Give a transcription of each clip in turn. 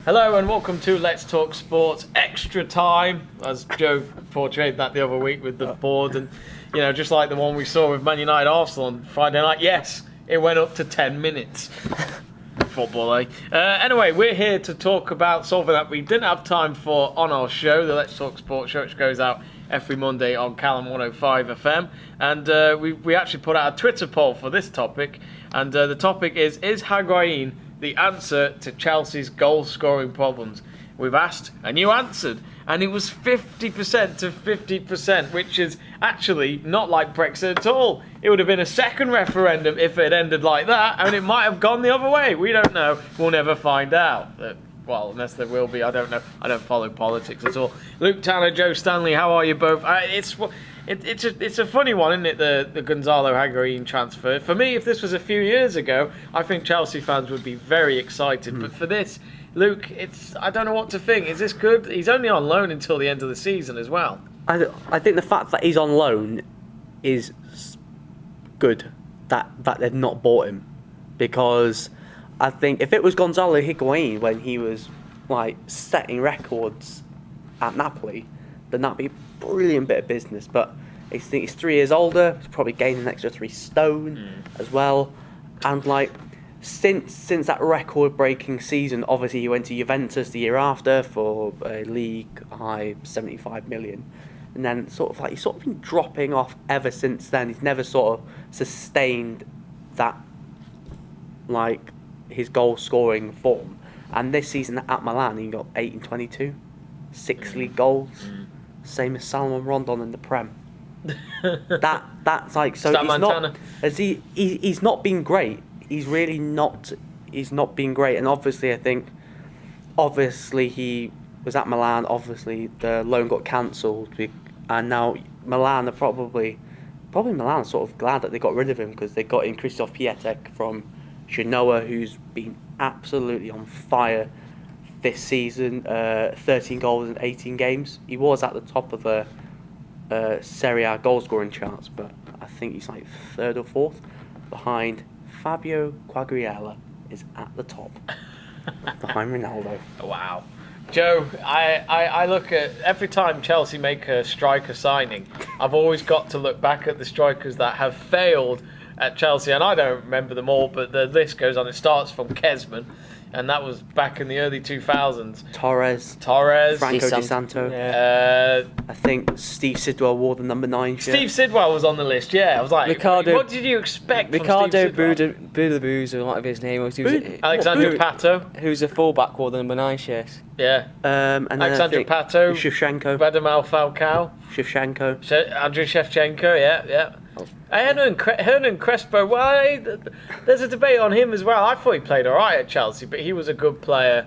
Hello and welcome to Let's Talk Sports Extra Time, as Joe portrayed that the other week with the board, and just like the one we saw with Man United Arsenal on Friday night. Yes, it went up to 10 minutes. Football, eh? Anyway, we're here to talk about something that we didn't have time for on our show, the Let's Talk Sports show, which goes out every Monday on Calon 105 FM, and we actually put out a Twitter poll for this topic, and the topic is Higuain the answer to Chelsea's goal-scoring problems? We've asked, and you answered, and it was 50% to 50%, which is actually not like Brexit at all. It would have been a second referendum if it had ended like that, and it might have gone the other way. We don't know. We'll never find out. Well, unless there will be, I don't know. I don't follow politics at all. Luke Tanner, Joe Stanley, how are you both? It's a funny one, isn't it, the Gonzalo Higuain transfer? For me, if this was a few years ago, I think Chelsea fans would be very excited. But for this, Luke, I don't know what to think. Is this good? He's only on loan until the end of the season as well. I think the fact that he's on loan is good, that they've not bought him. Because I think if it was Gonzalo Higuain when he was setting records at Napoli, then that'd be a brilliant bit of business. But I think he's 3 years older. He's probably gained an extra 3 stone as well. And since that record-breaking season, obviously he went to Juventus the year after for a league high 75 million, and then he's been dropping off ever since then. He's never sort of sustained that his goal-scoring form. And this season at Milan, he got 8 in 22, 6 league goals. Same as Salomon Rondon in the Prem. That's so he's not been great. He's really not. He's not been great. And obviously, I think, he was at Milan. Obviously, the loan got cancelled, and now Milan are probably Milan are sort of glad that they got rid of him, because they got in Krzysztof Piatek from Genoa, who's been absolutely on fire this season. 13 goals in 18 games. He was at the top of the Serie A goal scoring charts, but I think he's 3rd or 4th behind Fabio Quagliarella is at the top behind Ronaldo. Wow. Joe, I look at every time Chelsea make a striker signing, I've always got to look back at the strikers that have failed at Chelsea, and I don't remember them all, but the list goes on. It starts from Kesman, and that was back in the early 2000s. Torres, Franco Di Santo. Yeah. I think Steve Sidwell wore the number 9 shirt. Steve Sidwell was on the list, yeah. I was like, what did you expect from Steve Sidwell? Budabuz, or whatever his name was. Alexander Pato. Who's a fullback, wore the number 9 shirt. Yeah. And Alexander Pato. Shevchenko. Radamel Falcao. Andriy Shevchenko, yeah. Hernan Crespo, there's a debate on him as well. I thought he played all right at Chelsea, but he was a good player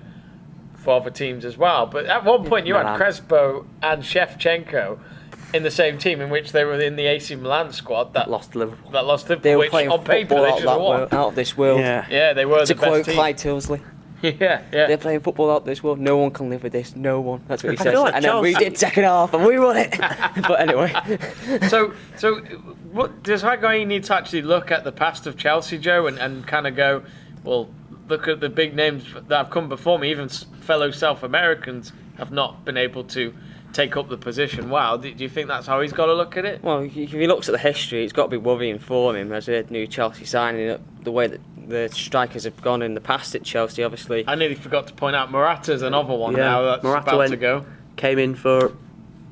for other teams as well. But at one point you had Crespo and Shevchenko in the same team, in which they were in the AC Milan squad that lost to Liverpool. They were which playing on paper they should have won. Out of this world. Yeah, they were the best team. To quote Clyde Tilsley. Yeah. They're playing football out of this world. No one can live with this. No one. That's what he says. Like and then we did second half and we won it. But anyway. So what does Higuain need to actually look at the past of Chelsea, Joe, and kind of go, well, look at the big names that have come before me. Even fellow South Americans have not been able to take up the position. Wow, do you think that's how he's got to look at it? Well, if he looks at the history, it's got to be worrying for him as a new Chelsea signing, the way that the strikers have gone in the past at Chelsea, obviously. I nearly forgot to point out Morata's another one now that's about to go. Came in for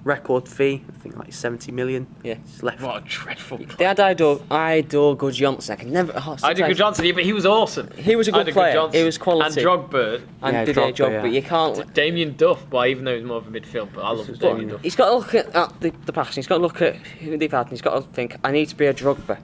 record fee, I think 70 million. Yeah. What a dreadful player. They had Idol Gudjohnsen. I can never... Idol Gudjohnsen, yeah, but he was awesome. He was a good player. He was quality. And Drogba. And Drogba. You can't... Damien Duff, even though he's more of a midfield, but I love Damien Duff. He's got to look at the past. He's got to look at who they've had, and he's got to think, I need to be a Drogba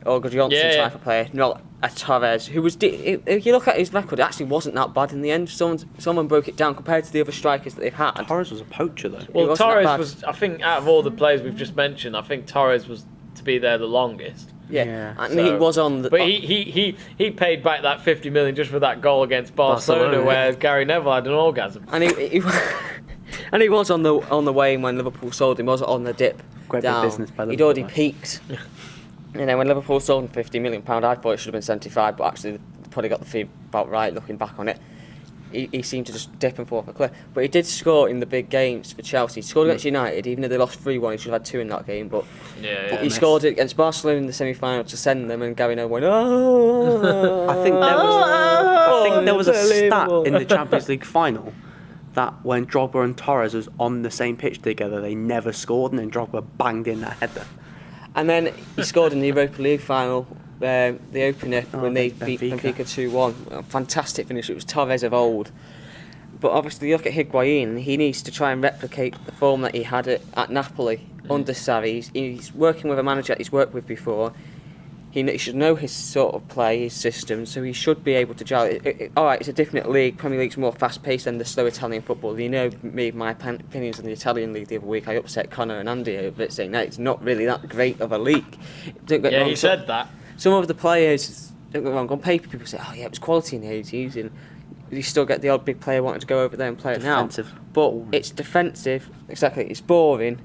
or Gudjohnsen type of player, not a Torres, who was... If you look at his record, it actually wasn't that bad in the end. Someone broke it down compared to the other strikers that they've had. Torres was a poacher, though. Well, Torres was... I think, out of all the players we've just mentioned, I think Torres was to be there the longest. Yeah. And he was on the... But he paid back that 50 million just for that goal against Barcelona, where Gary Neville had an orgasm. And he was on the way when Liverpool sold him. He was on the dip. Great big business by Liverpool. He'd already peaked. And then when Liverpool sold him £50 million, I thought it should have been 75, but actually they probably got the fee about right looking back on it. he seemed to just dip and fall off a cliff. But he did score in the big games for Chelsea. He scored against United, even though they lost 3-1. He should have had 2 in that game. But he scored it against Barcelona in the semi-final to send them, and Gary Neville went, oh. I think there was a stat in the Champions League final that when Drogba and Torres was on the same pitch together, they never scored, and then Drogba banged in that header. And then he scored in the Europa League final, the opener, when they beat Benfica 2-1. Fantastic finish. It was Torres of old. But obviously, you look at Higuain, he needs to try and replicate the form that he had at Napoli under Sarri. He's working with a manager that he's worked with before. He should know his sort of play, his system, so he should be able to gel. Alright, it's a different league. Premier League's more fast-paced than the slow Italian football. You know me, my opinions on the Italian league the other week. I upset Connor and Andy over it, saying that it's not really that great of a league. Don't get wrong, you said that. Some of the players, don't get wrong, on paper people say, oh yeah, it was quality in the 80s, and you still get the odd big player wanting to go over there and play Defensive. it now. But it's defensive, exactly, it's boring.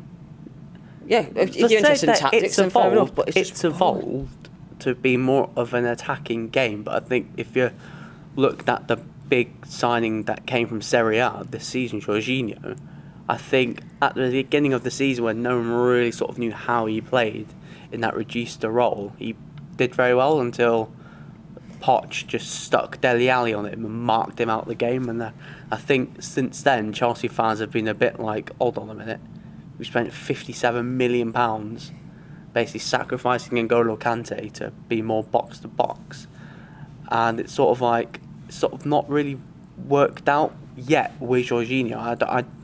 Yeah, if you're interested in tactics, then fair enough, but it's evolved to be more of an attacking game. But I think if you looked at the big signing that came from Serie A this season, Jorginho, I think at the beginning of the season when no one really sort of knew how he played in that Regista role, he did very well until Poch just stuck Dele Alli on him and marked him out of the game. And I think since then Chelsea fans have been a bit like, hold on a minute, we spent £57 million basically sacrificing N'Golo Kante to be more box to box, and it's sort of not really worked out yet with Jorginho.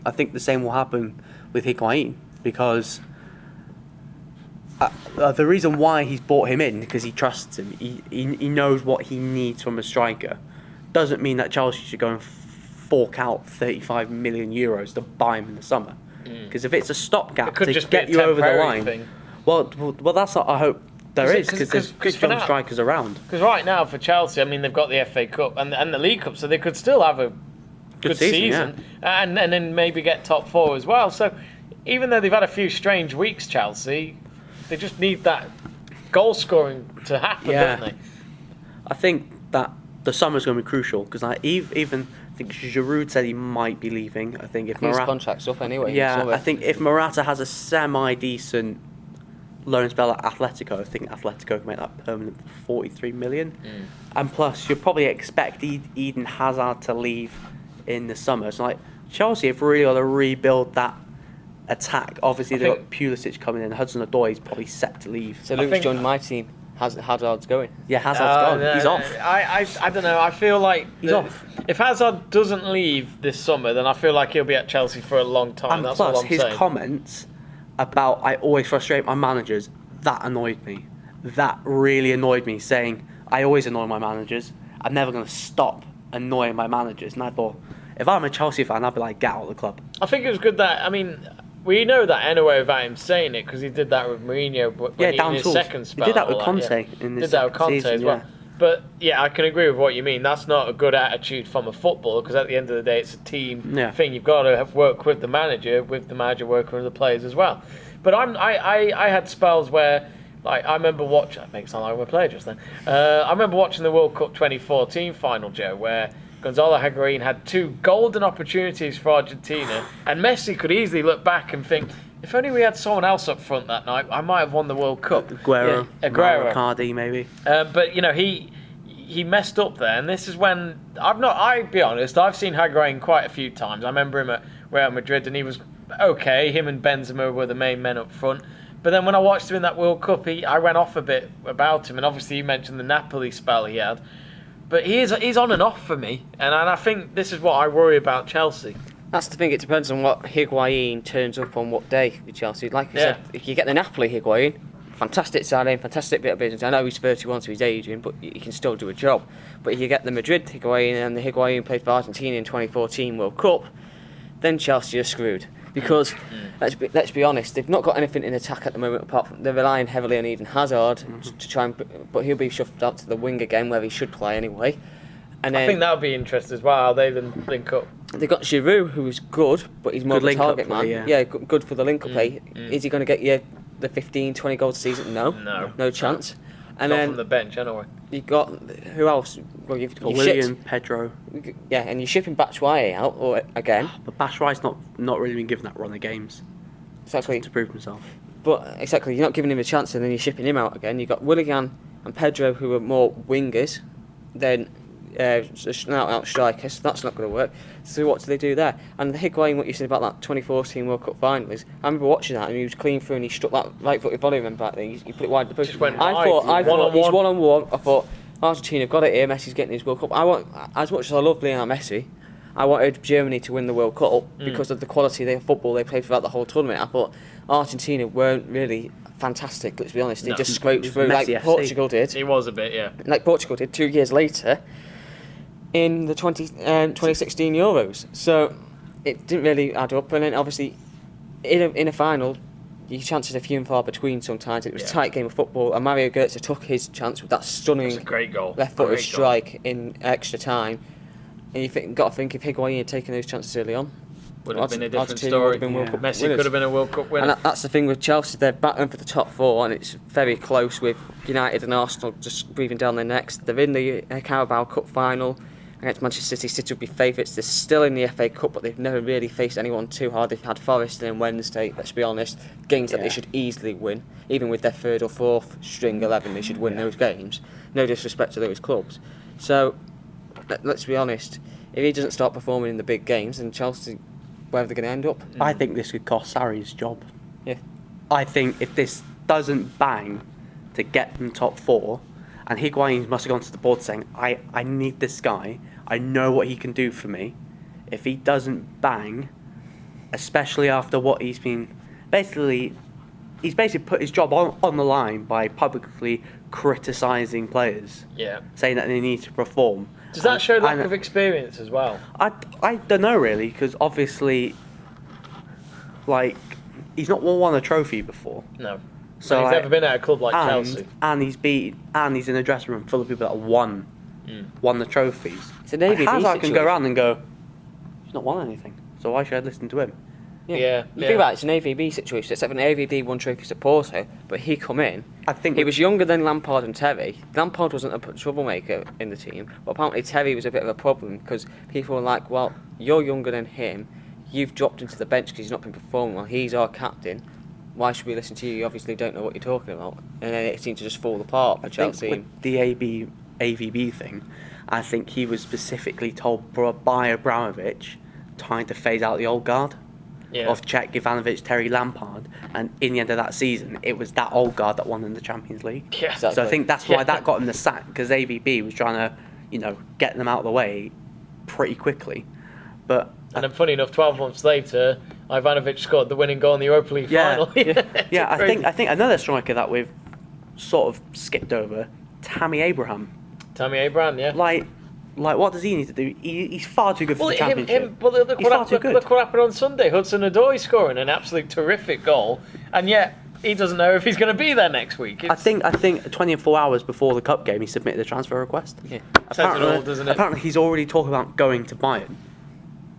I think the same will happen with Higuain, because the reason why he's brought him in, because he trusts him, he knows what he needs from a striker. Doesn't mean that Chelsea should go and fork out €35 million to buy him in the summer, because if it's a stopgap to get you over the line thing. Well, that's what I hope there is, because there's good young strikers around. Because right now for Chelsea, I mean, they've got the FA Cup and the League Cup, so they could still have a good season and then maybe get top 4 as well. So even though they've had a few strange weeks, Chelsea, they just need that goal scoring to happen, don't they? I think that the summer's going to be crucial, because I think Giroud said he might be leaving. I think if his contract's up anyway. Yeah, I think if Morata has a semi-decent loan spell at Atletico, I think Atletico can make that permanent for £43 million. And plus, you'll probably expect Eden Hazard to leave in the summer. So, like, Chelsea have really got to rebuild that attack. Obviously, they've got Pulisic coming in. Hudson-Odoi is probably set to leave. So, Luke's joined my team. Hazard's going. Yeah, Hazard's gone. He's off. I don't know. I feel like he's off. If Hazard doesn't leave this summer, then I feel like he'll be at Chelsea for a long time. And that's plus, all I'm his saying. comments about I always frustrate my managers, that annoyed me. That really annoyed me, saying I always annoy my managers. I'm never going to stop annoying my managers. And I thought, if I'm a Chelsea fan, I'd be like, get out of the club. I think it was good that, I mean, we know that anyway without him saying it, because he did that with Mourinho in his second spell. He did that with Conte in his season, as well. But yeah, I can agree with what you mean. That's not a good attitude from a footballer, because at the end of the day, it's a team thing. You've got to work with the manager working with the players as well. But I had spells where, like, I remember watching. That makes sound like I'm a player just then. I remember watching the World Cup 2014 final, Joe, where Gonzalo Higuain had 2 golden opportunities for Argentina, and Messi could easily look back and think, if only we had someone else up front that night, I might have won the World Cup. Aguero. Cardi, maybe. But you know, he messed up there, and this is when I'll be honest, I've seen Higuain quite a few times. I remember him at Real Madrid, and he was okay. Him and Benzema were the main men up front. But then when I watched him in that World Cup, I went off a bit about him, and obviously you mentioned the Napoli spell he had. But he's on and off for me, and I think this is what I worry about Chelsea. That's the thing, it depends on what Higuain turns up on what day with Chelsea. Like I said, if you get the Napoli Higuain, fantastic signing, fantastic bit of business. I know he's 31, so he's aging, but he can still do a job. But if you get the Madrid Higuain and the Higuain played for Argentina in 2014 World Cup, then Chelsea are screwed. Because, let's be honest, they've not got anything in attack at the moment, apart from they're relying heavily on Eden Hazard to try and... But he'll be shuffled out to the wing again, where he should play anyway. And then, I think that would be interesting as well, how they then link up. They've got Giroud, who's good, but he's more of a target man. Yeah, good for the link-up play. Is he going to get you the 15, 20 goals a season? No chance. And not from the bench, anyway. you got who else? Well, you've got Willian, Pedro. Yeah, and you're shipping Batshuayi out again. But Batshuayi's not really been given that run of games. Exactly. To prove himself. But exactly, you're not giving him a chance, and then you're shipping him out again. You've got Willian and Pedro, who are more wingers than out strikers. So that's not going to work. So what do they do there? And the Higuain, what you said about that 2014 World Cup final is, I remember watching that, and he was clean through, and he struck that right-footed volley. Remember that thing? He put it wide of the post. I thought he's one-on-one. I thought Argentina have got it here. Messi's getting his World Cup. As much as I love Lionel Messi, I wanted Germany to win the World Cup because of the quality of their football they played throughout the whole tournament. I thought Argentina weren't really fantastic, let's be honest. They just scraped through like Portugal did. It was a bit, yeah. Like Portugal did 2 years later in the 2016 Euros. So it didn't really add up. And then obviously in a final, your chances are few and far between sometimes. It was a tight game of football, and Mario Götze took his chance with that stunning great goal. left-footed strike in extra time. And you got to think if Higuain had taken those chances early on, would have been a different story. Messi could have been a World Cup winner. And that's the thing with Chelsea, they're battling for the top four, and it's very close with United and Arsenal just breathing down their necks. They're in the Carabao Cup final against Manchester City. City would be favourites. They're still in the FA Cup, but they've never really faced anyone too hard. They've had Forest and Wednesday, let's be honest, games that they should easily win. Even with their third or fourth string 11, they should win those games. No disrespect to those clubs. So, let's be honest, if he doesn't start performing in the big games, then Chelsea, where are they going to end up? I think this could cost Sarri's job. Yeah. I think if this doesn't bang to get them top four, and Higuain must have gone to the board saying, I need this guy, I know what he can do for me. If he doesn't bang, especially after what he's been... He's basically put his job on the line by publicly criticising players. Yeah. Saying that they need to perform. Does that show lack of experience as well? I don't know really, because obviously, like, he's not won a trophy before. No. So he's never been at a club like Chelsea. And he's in a dressing room full of people that won the trophies. It's an AVD Hazard situation. can go around and go, he's not won anything, so why should I listen to him? Yeah. You think about it, it's an AVB situation. Except when AVB won trophies at Porto, but he come in. I think he was younger than Lampard and Terry. Lampard wasn't a troublemaker in the team, but apparently Terry was a bit of a problem because people were like, "Well, you're younger than him. You've dropped into the bench because he's not been performing well. He's our captain. Why should we listen to you? You obviously don't know what you're talking about." And then it seemed to just fall apart for Chelsea. With the AVB thing, I think he was specifically told by Abramovich trying to phase out the old guard. Of Czech, Ivanovic, Terry, Lampard, and in the end of that season, it was that old guard that won in the Champions League. Yeah, exactly. So I think that's why that got him the sack, because AVB was trying to, get them out of the way pretty quickly. But and then, funny enough, 12 months later, Ivanovic scored the winning goal in the Europa League final. I think another striker that we've sort of skipped over, Tammy Abraham. Tammy Abraham, yeah. Like, what does he need to do? He's far too good for the Championship. But look what happened on Sunday. Hudson-Odoi scoring an absolute terrific goal, and yet he doesn't know if he's going to be there next week. I think 24 hours before the cup game, he submitted a transfer request. Yeah, says it all, doesn't it? Apparently, he's already talking about going to Bayern.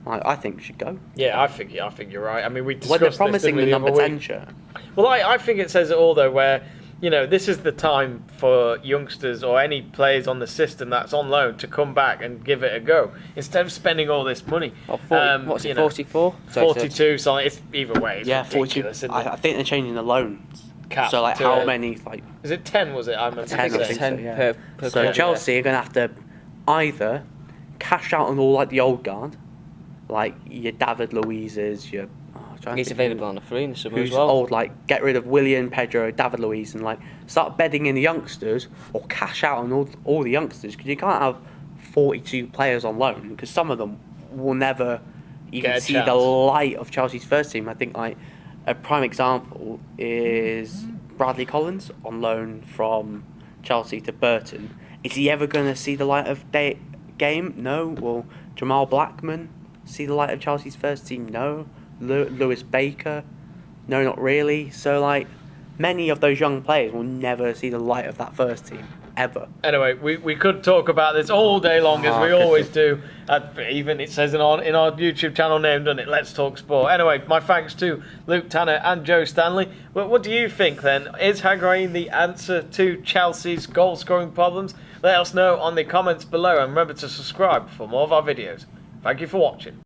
I think he should go. Yeah, I think you're right. I mean, we discussed when they're promising this, the number 10 shirt. Well, I think it says it all though, where this is the time for youngsters or any players on the system that's on loan to come back and give it a go instead of spending all this money. What's it, 44? 42, so it's either way. It's ridiculous, 42. I think they're changing the loans. Cap so, how many? Is it 10, was it? I remember 10, saying. 10 per So, Chelsea are going to have to either cash out on all, like, the old guard, like your David Luiz's, your... He's available on the free in the summer who's as well. Old, like, get rid of Willian, Pedro, David Luiz, and, like, start bedding in the youngsters or cash out on all the youngsters, because you can't have 42 players on loan, because some of them will never even see the light of Chelsea's first team. I think, like, a prime example is Bradley Collins on loan from Chelsea to Burton. Is he ever going to see the light of game? No. Will Jamal Blackman see the light of Chelsea's first team? No. Lewis Baker? No, not really. So, like, many of those young players will never see the light of that first team, ever. Anyway, we could talk about this all day long, as we always do. Even it says in our YouTube channel name, doesn't it? Let's Talk Sport. Anyway, my thanks to Luke Tanner and Joe Stanley. But what do you think, then? Is Higuain the answer to Chelsea's goal-scoring problems? Let us know on the comments below, and remember to subscribe for more of our videos. Thank you for watching.